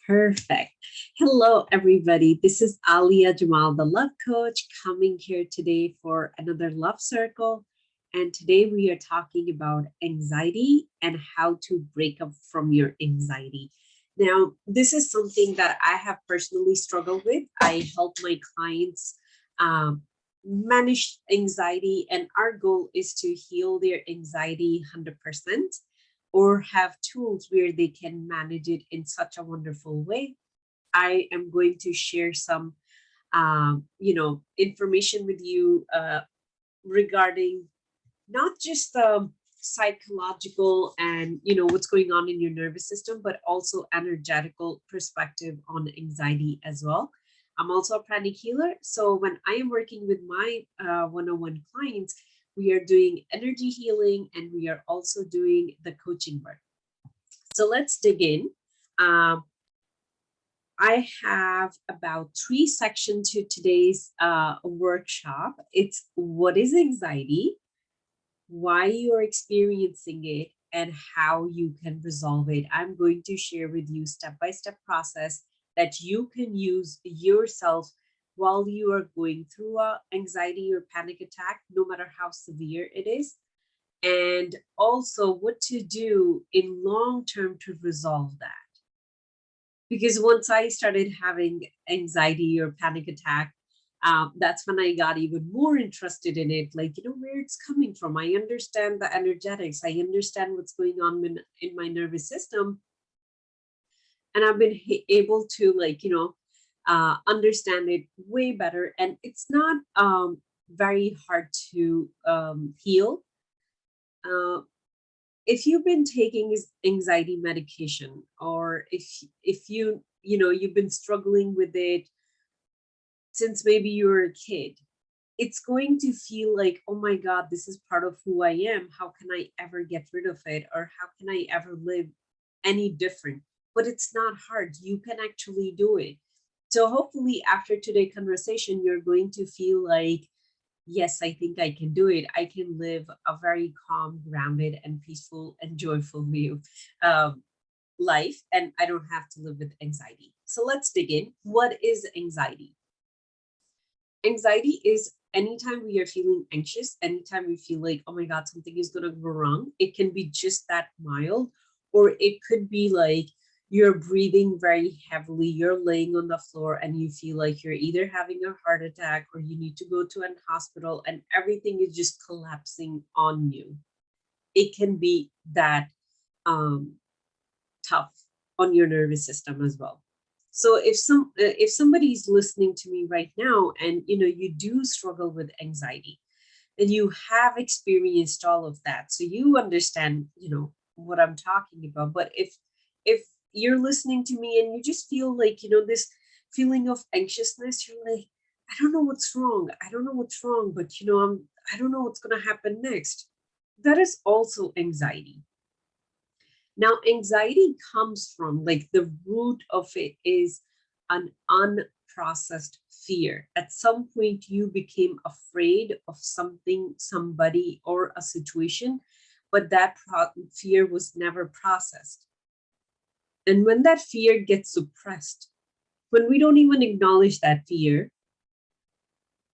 Perfect. Hello, everybody. This is Alia Jamal, the love coach, coming here today for another love circle. And today we are talking about anxiety and how to break up from your anxiety. Now, this is something that I have personally struggled with. I help my clients um, manage anxiety, and our goal is to heal their anxiety 100% or have tools where they can manage it in such a wonderful way. I am going to share some, information with you regarding not just the psychological and what's going on in your nervous system, but also energetical perspective on anxiety as well. I'm also a pranic healer, so when I am working with my one-on-one clients, we are doing energy healing and we are also doing the coaching work. So let's dig in. um, I have about 3 sections to today's workshop. It's what is anxiety, why you are experiencing it, and how you can resolve it. I'm going to share with you step-by-step process that you can use yourself while you are going through a anxiety or panic attack, no matter how severe it is, and also what to do in long term to resolve that. Because once I started having anxiety or panic attack, that's when I got even more interested in it. Like, where it's coming from. I understand the energetics. I understand what's going on in my nervous system. And I've been able to, understand it way better. And it's not very hard to heal. Uh, if you've been taking anxiety medication, or if you've been struggling with it since maybe you were a kid, it's going to feel like, oh my god, this is part of who I am. How can I ever get rid of it, or how can I ever live any different? But it's not hard. You can actually do it. So hopefully after today's conversation, you're going to feel like, yes, I think I can do it. I can live a very calm, grounded, and peaceful and joyful view life, and I don't have to live with anxiety. So let's dig in. What is anxiety? Anxiety is anytime we are feeling anxious, anytime we feel like, oh my God, something is going to go wrong. It can be just that mild, or it could be like you're breathing very heavily, you're laying on the floor, and you feel like you're either having a heart attack or you need to go to an hospital, and everything is just collapsing on you. It can be that um, tough on your nervous system as well. So if somebody's listening to me right now, and you do struggle with anxiety, and you have experienced all of that, so you understand what I'm talking about. But if you're listening to me and you just feel like this feeling of anxiousness, you're like, I don't know what's wrong, but I don't know what's going to happen next. That is also anxiety. Now, anxiety comes from, like, the root of it is an unprocessed fear. At some point, you became afraid of something, somebody, or a situation, but that fear was never processed. And when that fear gets suppressed, when we don't even acknowledge that fear,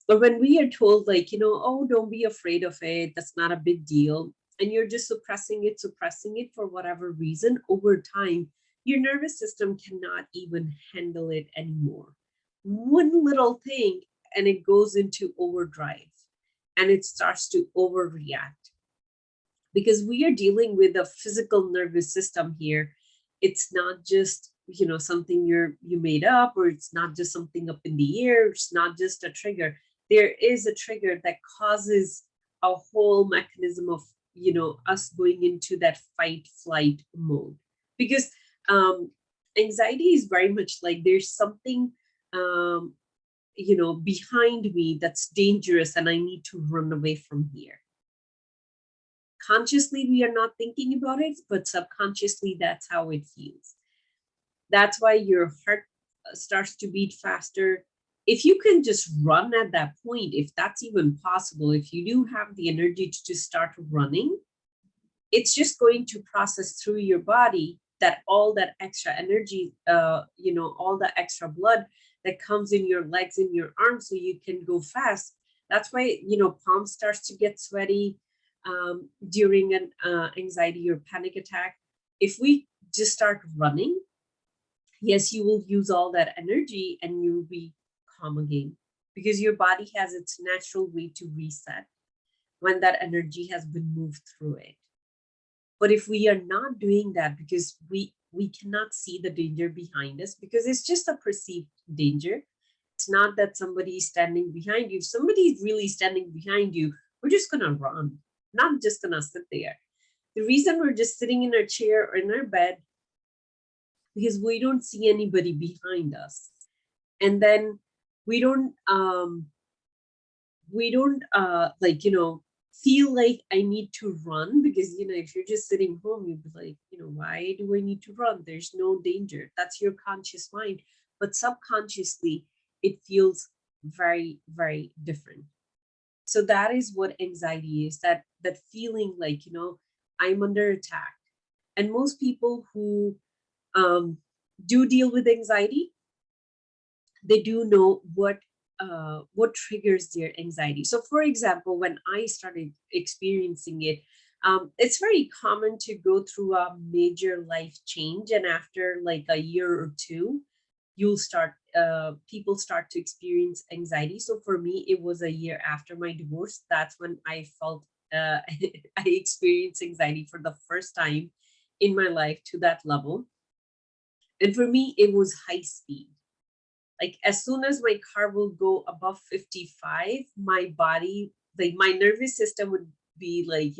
or when we are told, like, oh, don't be afraid of it, that's not a big deal, and you're just suppressing it for whatever reason, over time, your nervous system cannot even handle it anymore. One little thing, and it goes into overdrive, and it starts to overreact, because we are dealing with a physical nervous system here. It's not just something you made up, or it's not just something up in the air. It's not just a trigger. There is a trigger that causes a whole mechanism of us going into that fight flight mode. Because um anxiety is very much like there's something um behind me that's dangerous, and I need to run away from here. Consciously we are not thinking about it, but subconsciously that's how it feels. That's why your heart starts to beat faster. If you can just run at that point, if that's even possible, if you do have the energy to just start running, it's just going to process through your body, that all that extra energy, all the extra blood that comes in your legs, in your arms, so you can go fast. That's why, palm starts to get sweaty during an anxiety or panic attack. If we just start running, yes, you will use all that energy and you will be calm again, because your body has its natural way to reset when that energy has been moved through it. But if we are not doing that, because we cannot see the danger behind us, because it's just a perceived danger. It's not that somebody is standing behind you. If somebody is really standing behind you, we're just gonna run, not just gonna sit there. The reason we're just sitting in our chair or in our bed, because we don't see anybody behind us. And then we don't feel like I need to run, because if you're just sitting home, you'd be like, why do I need to run? There's no danger. That's your conscious mind. But subconsciously, it feels very, very different. So that is what anxiety is, that feeling like, I'm under attack. And most people who do deal with anxiety, they do know what triggers their anxiety. So, for example, when I started experiencing it, it's very common to go through a major life change, and after like a year or two, people start to experience anxiety. So for me, it was a year after my divorce. That's when I felt I experienced anxiety for the first time in my life to that level. And for me, it was high speed. Like as soon as my car will go above 55, my body, like my nervous system would be like,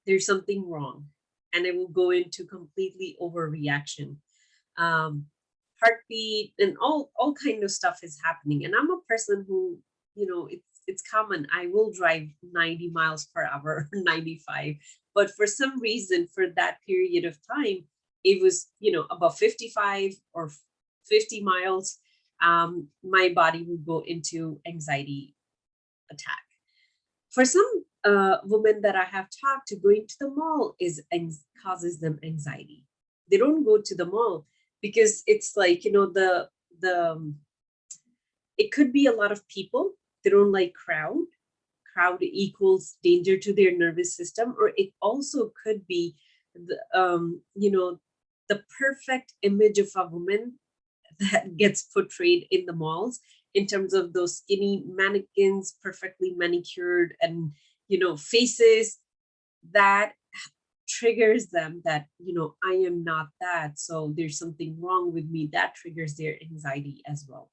there's something wrong. And it will go into completely overreaction. Um, Heartbeat and all kind of stuff is happening. And I'm a person who, it's common. I will drive 90 miles per hour, 95. But for some reason, for that period of time, it was, above 55 or 50 miles, my body would go into anxiety attack. For some women that I have talked to, going to the mall causes them anxiety. They don't go to the mall because it's like, the it could be a lot of people. They don't like crowd equals danger to their nervous system. Or it also could be the perfect image of a woman that gets portrayed in the malls, in terms of those skinny mannequins, perfectly manicured, and faces that triggers them, that I am not that, so there's something wrong with me. That triggers their anxiety as well.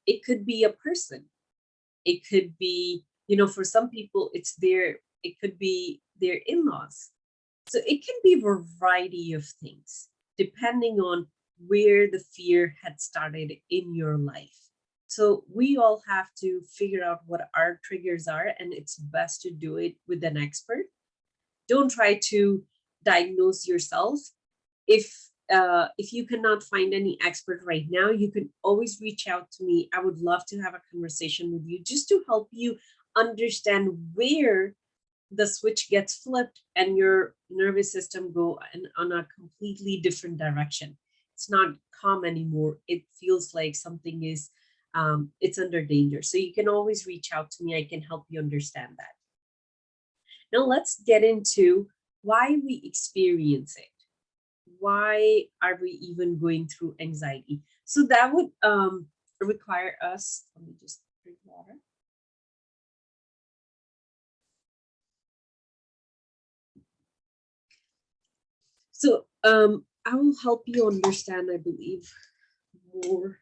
It could be a person. It could be, for some people, it could be their in-laws. So it can be a variety of things depending on where the fear had started in your life. So we all have to figure out what our triggers are, and it's best to do it with an expert. Don't try to diagnose yourself. If you cannot find any expert right now, you can always reach out to me. I would love to have a conversation with you, just to help you understand where the switch gets flipped and your nervous system go on a completely different direction. It's not calm anymore. It feels like something is it's under danger. So you can always reach out to me. I can help you understand that. Now let's get into why we experience it. Why are we even going through anxiety? So that would require us, let me just drink water. So I will help you understand, I believe, more.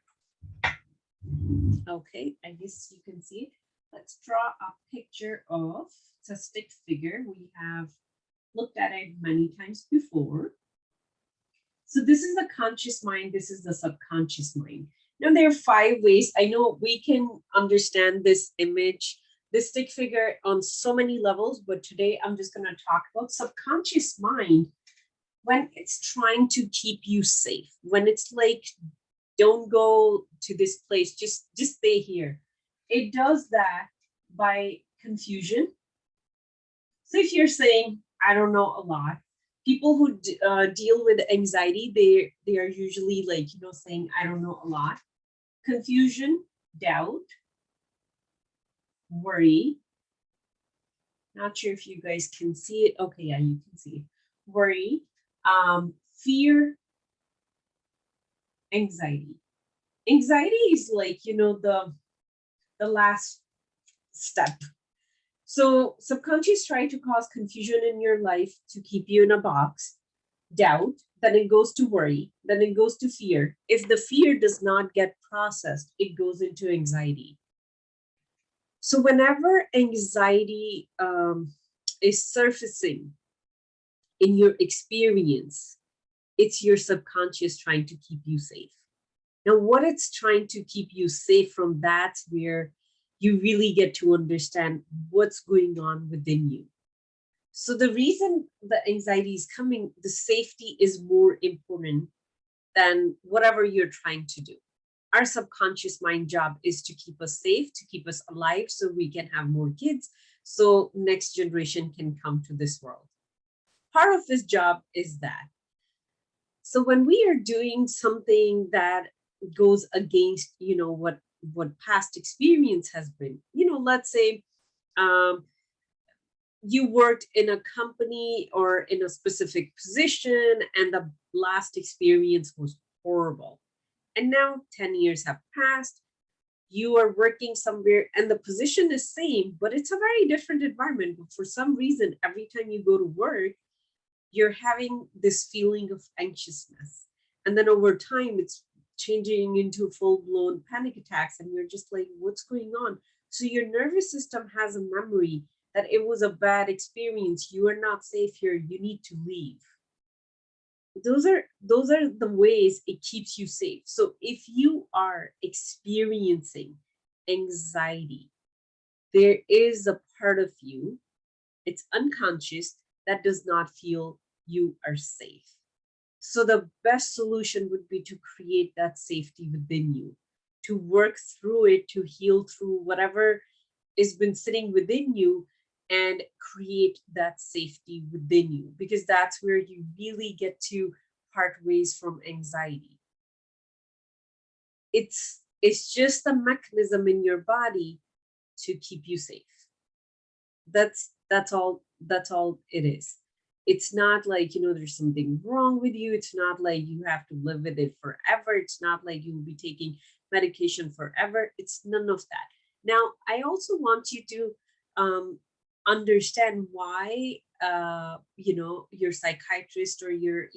Okay, I guess you can see it. Let's draw a picture of, it's a stick figure. We have looked at it many times before. So this is the conscious mind, this is the subconscious mind. Now there are 5 ways. I know we can understand this image, this stick figure on so many levels, but today I'm just going to talk about subconscious mind. When it's trying to keep you safe, when it's like, don't go to this place, just stay here. It does that by confusion. So if you're saying, I don't know a lot, People who deal with anxiety, they are usually like, saying, I don't know a lot. Confusion, doubt, worry. Not sure if you guys can see it. Okay, yeah, you can see it. Worry, fear, anxiety. Anxiety is like, the last step. So subconscious try to cause confusion in your life to keep you in a box, doubt, then it goes to worry, then it goes to fear. If the fear does not get processed, it goes into anxiety. So whenever anxiety is surfacing in your experience, it's your subconscious trying to keep you safe. Now, what it's trying to keep you safe from, that's where you really get to understand what's going on within you. So the reason the anxiety is coming, the safety is more important than whatever you're trying to do. Our subconscious mind job is to keep us safe, to keep us alive so we can have more kids, so next generation can come to this world. Part of his job is that. So when we are doing something that goes against, what past experience has been, let's say, um, you worked in a company or in a specific position and the last experience was horrible, and now 10 years have passed, you are working somewhere and the position is same, but it's a very different environment. But for some reason, every time you go to work, you're having this feeling of anxiousness, and then over time it's changing into full-blown panic attacks, and you're just like, what's going on? So your nervous system has a memory that it was a bad experience, you are not safe here, you need to leave. Those are the ways it keeps you safe. So if you are experiencing anxiety, there is a part of you, it's unconscious, that does not feel you are safe. So the best solution would be to create that safety within you, to work through it, to heal through whatever has been sitting within you, and create that safety within you, because that's where you really get to part ways from anxiety. It's just a mechanism in your body to keep you safe. That's all it is. It's not like, there's something wrong with you. It's not like you have to live with it forever. It's not like you will be taking medication forever. It's none of that. Now, I also want you to understand why, your psychiatrist or your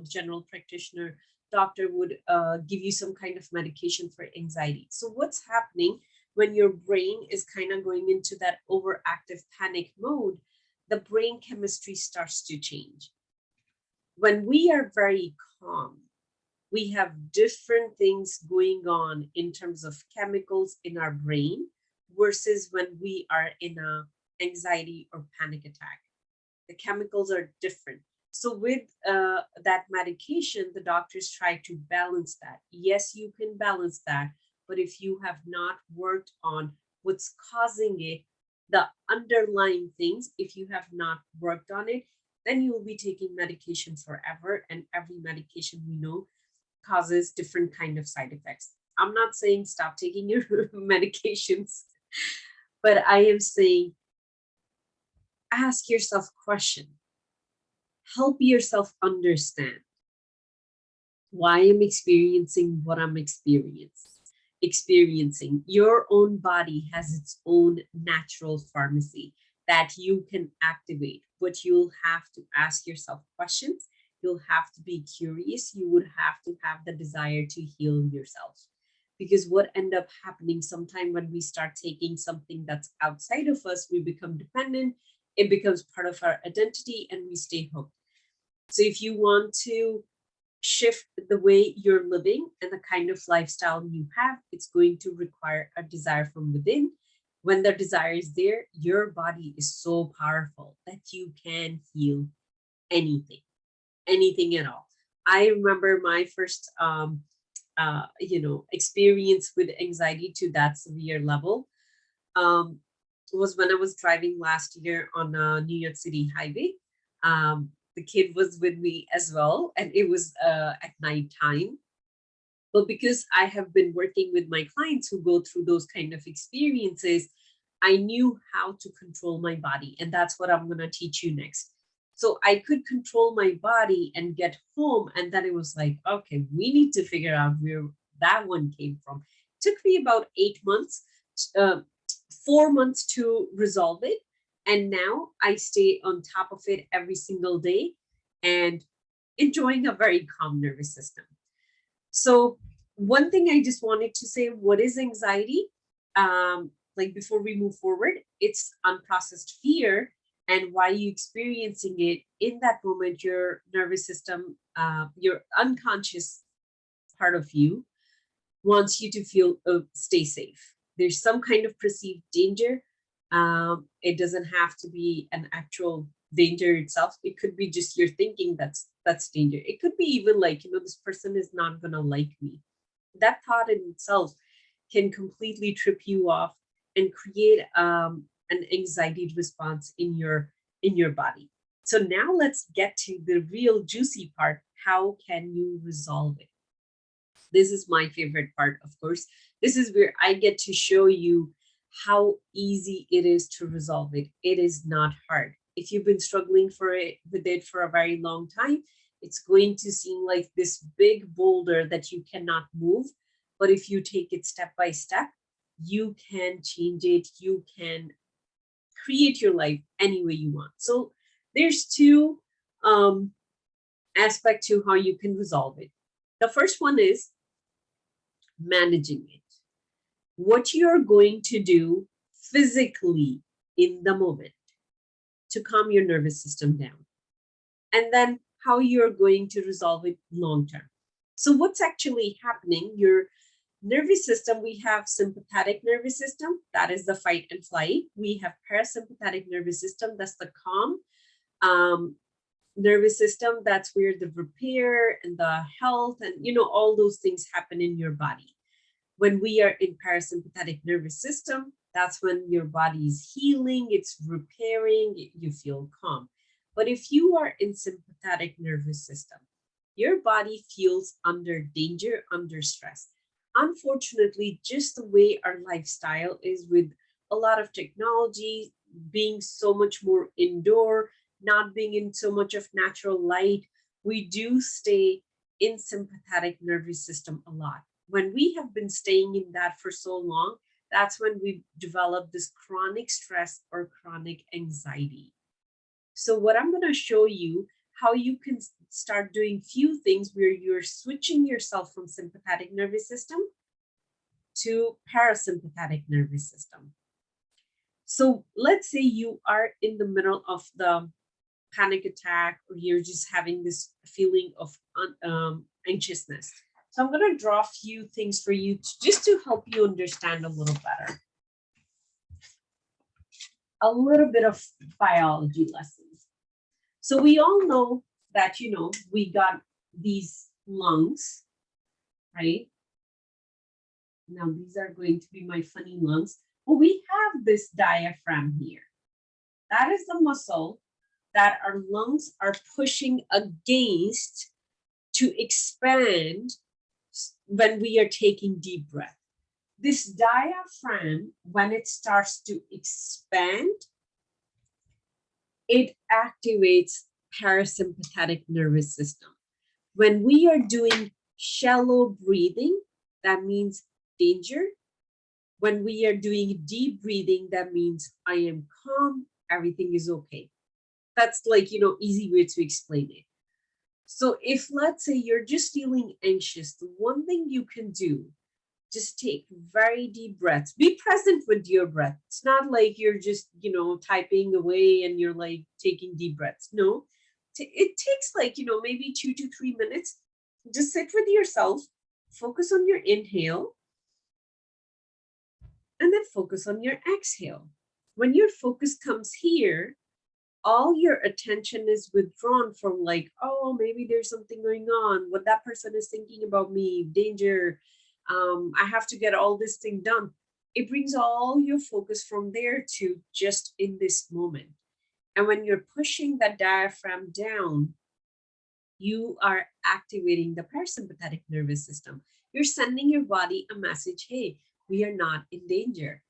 general practitioner doctor would give you some kind of medication for anxiety. So what's happening when your brain is kind of going into that overactive panic mode? The brain chemistry starts to change. When we are very calm, we have different things going on in terms of chemicals in our brain versus when we are in a anxiety or panic attack. The chemicals are different. So with that medication, the doctors try to balance that. Yes, you can balance that, but if you have not worked on what's causing it, the underlying things, if you have not worked on it, then you will be taking medication forever, and every medication we know causes different kind of side effects. I'm not saying stop taking your medications, but I am saying ask yourself a question. Help yourself understand why I'm experiencing what I'm experiencing. Your own body has its own natural pharmacy that you can activate, but you'll have to ask yourself questions. You'll have to be curious. You would have to have the desire to heal yourself. Because what end up happening sometime when we start taking something that's outside of us, we become dependent. It becomes part of our identity and we stay hooked. So if you want to shift the way you're living and the kind of lifestyle you have, it's going to require a desire from within. When the desire is there, your body is so powerful that you can heal anything, anything at all. I remember my first, experience with anxiety to that severe level um, was when I was driving last year on a New York City highway. The kid was with me as well, and it was at night time. But because I have been working with my clients who go through those kind of experiences, I knew how to control my body. And that's what I'm going to teach you next. So I could control my body and get home. And then it was like, okay, we need to figure out where that one came from. It took me about 8 months, uh, 4 months to resolve it. And now I stay on top of it every single day and enjoying a very calm nervous system. So one thing I just wanted to say, what is anxiety? Like before we move forward, it's unprocessed fear, and why you experiencing it in that moment, your nervous system, your unconscious part of you wants you to feel stay safe. There's some kind of perceived danger. It doesn't have to be an actual danger itself. It could be just your thinking that's danger. It could be even like, this person is not gonna like me. That thought in itself can completely trip you off and create an anxiety response in your body. So now let's get to the real juicy part. How can you resolve it? This is my favorite part, of course. This is where I get to show you how easy it is to resolve it. It is not hard. If you've been struggling with it for a very long time, it's going to seem like this big boulder that you cannot move. But if you take it step by step, you can change it. You can create your life any way you want. So there's two um, aspects to how you can resolve it. The first one is managing it. What you're going to do physically in the moment to calm your nervous system down, and then how you're going to resolve it long term. So, what's actually happening? Your nervous system, we have sympathetic nervous system, that is the fight and flight. We have parasympathetic nervous system, that's the calm nervous system. That's where the repair and the health and all those things happen in your body. When we are in parasympathetic nervous system, that's when your body is healing, it's repairing, you feel calm. But if you are in sympathetic nervous system, your body feels under danger, under stress. Unfortunately, just the way our lifestyle is, with a lot of technology, being so much more indoor, not being in so much of natural light, we do stay in sympathetic nervous system a lot. When we have been staying in that for so long, that's when we develop this chronic stress or chronic anxiety. So what I'm going to show you, how you can start doing few things where you're switching yourself from sympathetic nervous system to parasympathetic nervous system. So let's say you are in the middle of the panic attack, or you're just having this feeling of anxiousness. So I'm going to draw a few things for you just to help you understand a little better. A little bit of biology lessons. So we all know that, we got these lungs, right? Now these are going to be my funny lungs. But we have this diaphragm here. That is the muscle that our lungs are pushing against to expand when we are taking deep breath. This diaphragm, when it starts to expand, it activates parasympathetic nervous system. When we are doing shallow breathing, that means danger. When we are doing deep breathing, that means I am calm, everything is okay. That's like, easy way to explain it. So if, let's say, you're just feeling anxious, the one thing you can do, just take very deep breaths. Be present with your breath. It's not like you're just, typing away and you're like taking deep breaths. No, it takes like, maybe 2 to 3 minutes. Just sit with yourself, focus on your inhale, and then focus on your exhale. When your focus comes here, all your attention is withdrawn from like, oh, maybe there's something going on, what that person is thinking about me, danger, I have to get all this thing done. It brings all your focus from there to just in this moment. And when you're pushing that diaphragm down, you are activating the parasympathetic nervous system. You're sending your body a message, hey, we are not in danger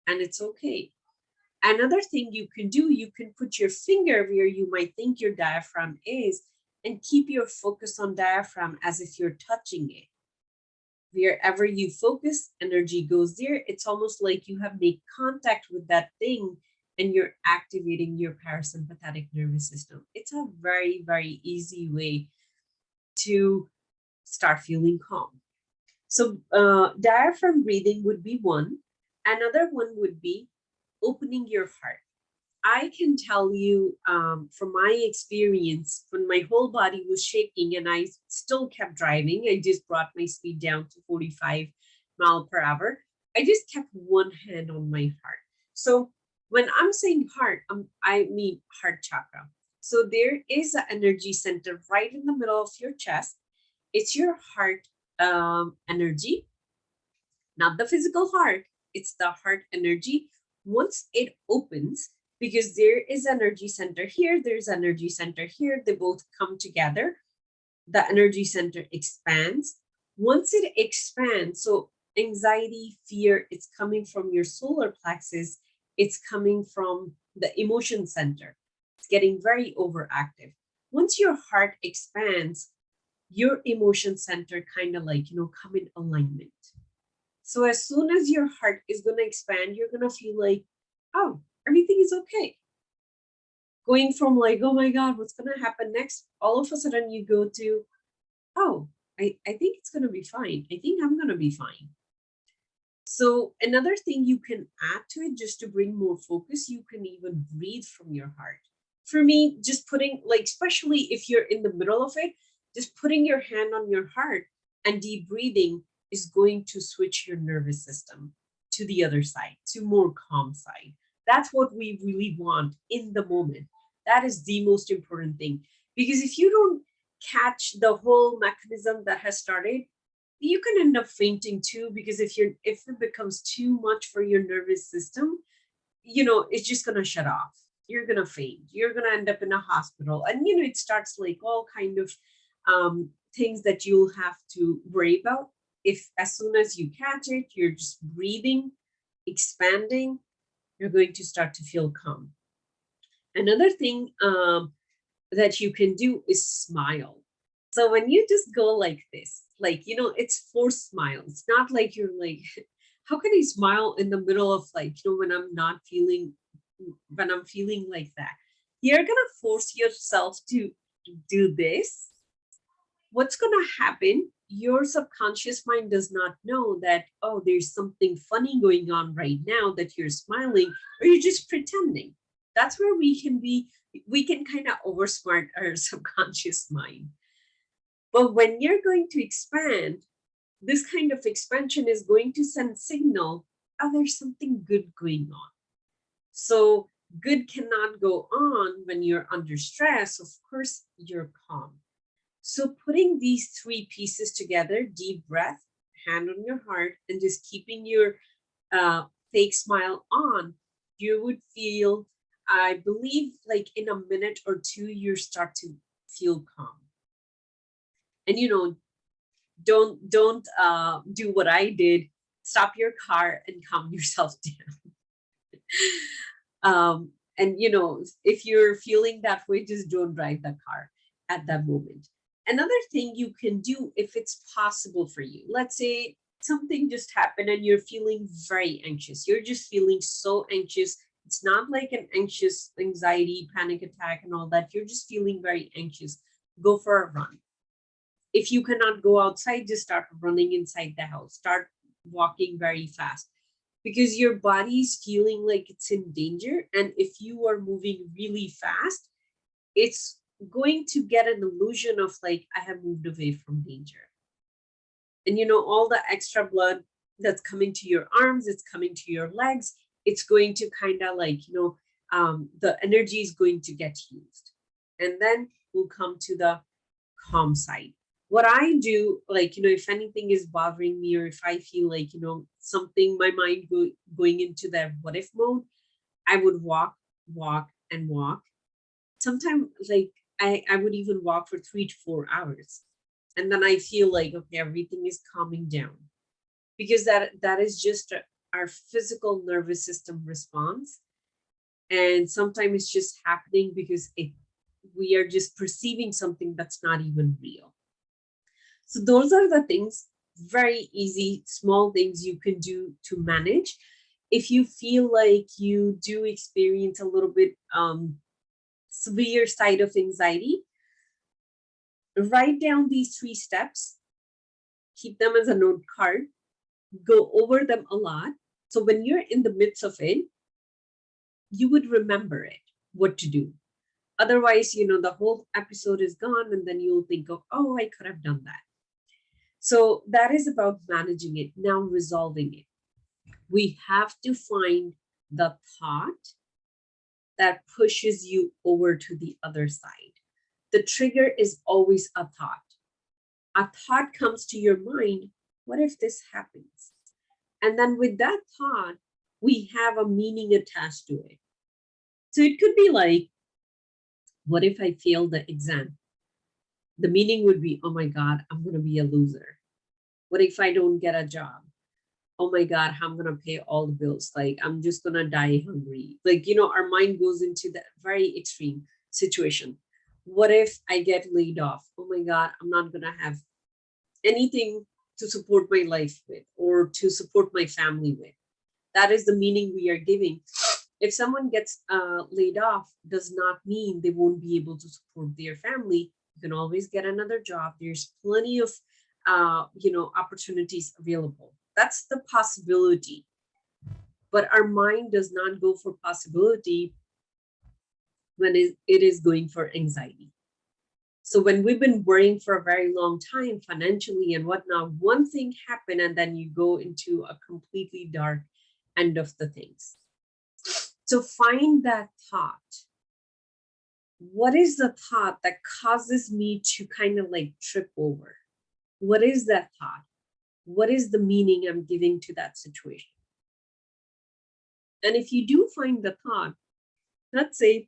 and it's okay. Another thing you can do, you can put your finger where you might think your diaphragm is and keep your focus on diaphragm as if you're touching it. Wherever you focus, energy goes there. It's almost like you have made contact with that thing and you're activating your parasympathetic nervous system. It's a very, very easy way to start feeling calm. So, diaphragm breathing would be one. Another one would be opening your heart. I can tell you from my experience, when my whole body was shaking and I still kept driving, I just brought my speed down to 45 mph. I just kept one hand on my heart. So when I'm saying heart, I mean heart chakra. So there is an energy center right in the middle of your chest. It's your heart energy, not the physical heart. It's the heart energy. Once it opens, because there is energy center here, there's energy center here, they both come together. The energy center expands. Once it expands, so anxiety, fear, it's coming from your solar plexus, it's coming from the emotion center. It's getting very overactive. Once your heart expands, your emotion center kind of like, come in alignment. So as soon as your heart is going to expand, you're going to feel like, oh, everything is okay. Going from like, oh my God, what's going to happen next? All of a sudden you go to, oh, I think it's going to be fine. I think I'm going to be fine. So another thing you can add to it just to bring more focus, you can even breathe from your heart. For me, just putting like, especially if you're in the middle of it, just putting your hand on your heart and deep breathing is going to switch your nervous system to the other side, to more calm side. That's what we really want in the moment. That is the most important thing. Because if you don't catch the whole mechanism that has started, you can end up fainting too. Because if it becomes too much for your nervous system, it's just gonna shut off. You're gonna faint. You're gonna end up in a hospital, and it starts like all kind of things that you'll have to worry about. If as soon as you catch it, you're just breathing, expanding, you're going to start to feel calm. Another thing that you can do is smile. So when you just go like this, like, it's forced smile. It's not like you're like, how can I smile in the middle of like, when I'm feeling like that? You're gonna force yourself to do this. What's gonna happen? Your subconscious mind does not know that, oh, there's something funny going on right now that you're smiling, or you're just pretending. That's where we can kind of oversmart our subconscious mind. But when you're going to expand, this kind of expansion is going to send signal, oh, there's something good going on. So good cannot go on when you're under stress. Of course, you're calm. So putting these three pieces together, deep breath, hand on your heart, and just keeping your fake smile on, you would feel, I believe, like in a minute or two, you start to feel calm. And don't do what I did. Stop your car and calm yourself down. And if you're feeling that way, just don't drive the car at that moment. Another thing you can do, if it's possible for you, let's say something just happened and you're feeling very anxious. You're just feeling so anxious. It's not like an anxious anxiety, panic attack and all that. You're just feeling very anxious. Go for a run. If you cannot go outside, just start running inside the house. Start walking very fast, because your body is feeling like it's in danger. And if you are moving really fast, it's going to get an illusion of like, I have moved away from danger. And all the extra blood that's coming to your arms, it's coming to your legs, it's going to kind of like, the energy is going to get used. And then we'll come to the calm side. What I do, like, if anything is bothering me, or if I feel like, something, my mind going into that what if mode, I would walk, and walk. Sometimes, like, I would even walk for 3 to 4 hours. And then I feel like, okay, everything is calming down, because that is just our physical nervous system response. And sometimes it's just happening because we are just perceiving something that's not even real. So those are the things, very easy, small things you can do to manage. If you feel like you do experience a little bit severe side of anxiety, write down these 3 steps, keep them as a note card, go over them a lot. So when you're in the midst of it, you would remember it, what to do. Otherwise, the whole episode is gone, and then you'll think of, oh, I could have done that. So that is about managing it. Now, resolving it. We have to find the thought that pushes you over to the other side. The trigger is always a thought. A thought comes to your mind, what if this happens? And then with that thought, we have a meaning attached to it. So it could be like, what if I fail the exam? The meaning would be, oh my God, I'm going to be a loser. What if I don't get a job? Oh my God, how I'm going to pay all the bills. Like, I'm just going to die hungry. Like, our mind goes into that very extreme situation. What if I get laid off? Oh my God, I'm not going to have anything to support my life with or to support my family with. That is the meaning we are giving. If someone gets laid off, does not mean they won't be able to support their family. You can always get another job. There's plenty of opportunities available. That's the possibility. But our mind does not go for possibility when it is going for anxiety. So when we've been worrying for a very long time financially and whatnot, one thing happened and then you go into a completely dark end of the things. So find that thought. What is the thought that causes me to kind of like trip over? What is that thought? What is the meaning I'm giving to that situation? And if you do find the thought, let's say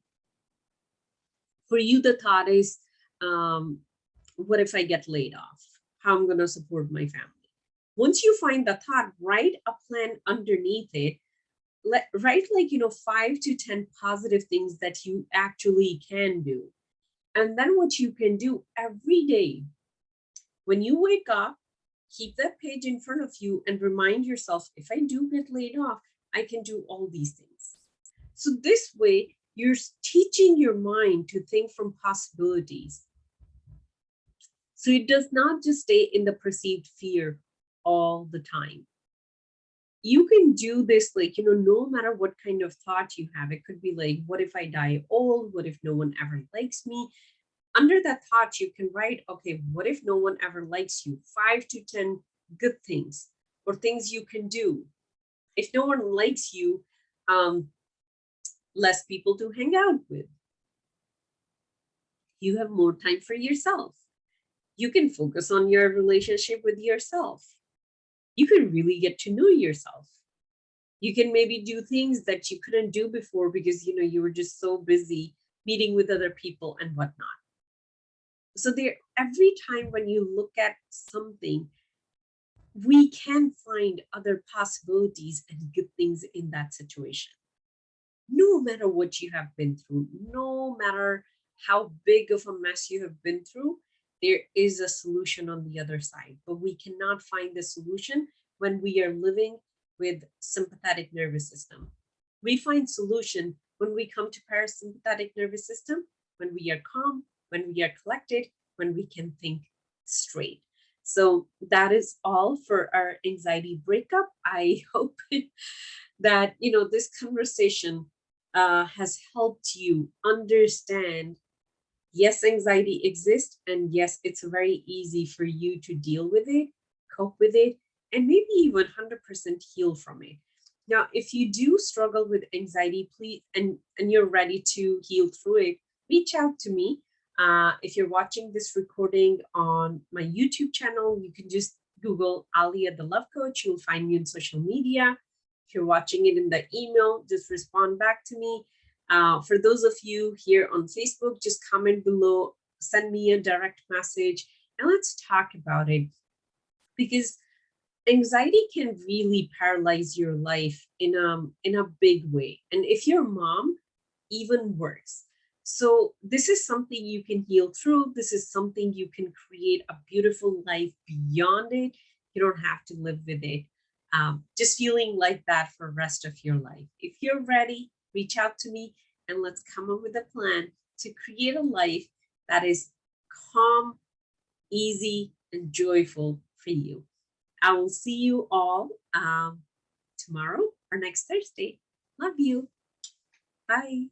for you, the thought is, what if I get laid off? How I'm going to support my family? Once you find the thought, write a plan underneath it. Write 5 to 10 positive things that you actually can do. And then what you can do every day, when you wake up, keep that page in front of you and remind yourself, if I do get laid off, I can do all these things. So this way, you're teaching your mind to think from possibilities. So it does not just stay in the perceived fear all the time. You can do this, no matter what kind of thought you have. It could be like, what if I die old? What if no one ever likes me? Under that thought, you can write, okay, what if no one ever likes you? 5 to 10 good things or things you can do. If no one likes you, less people to hang out with. You have more time for yourself. You can focus on your relationship with yourself. You can really get to know yourself. You can maybe do things that you couldn't do before because you were just so busy meeting with other people and whatnot. So there, every time when you look at something, we can find other possibilities and good things in that situation. No matter what you have been through, no matter how big of a mess you have been through, there is a solution on the other side. But we cannot find the solution when we are living with sympathetic nervous system. We find solution when we come to parasympathetic nervous system, when we are calm, when we are collected, when we can think straight. So that is all for our anxiety breakup. I hope that this conversation has helped you understand, yes, anxiety exists, and yes, it's very easy for you to deal with it, cope with it, and maybe even 100% heal from it. Now, if you do struggle with anxiety, please, and you're ready to heal through it, reach out to me. If you're watching this recording on my YouTube channel, you can just Google Alia the Love Coach. You'll find me on social media. If you're watching it in the email, just respond back to me. For those of you here on Facebook, just comment below, send me a direct message, and let's talk about it. Because anxiety can really paralyze your life in a big way, and if you're a mom, even worse. So this is something you can heal through. This is something you can create a beautiful life beyond it. You don't have to live with it, just feeling like that for the rest of your life. If you're ready, reach out to me and let's come up with a plan to create a life that is calm, easy, and joyful for you. I will see you all tomorrow or next Thursday. Love you. Bye.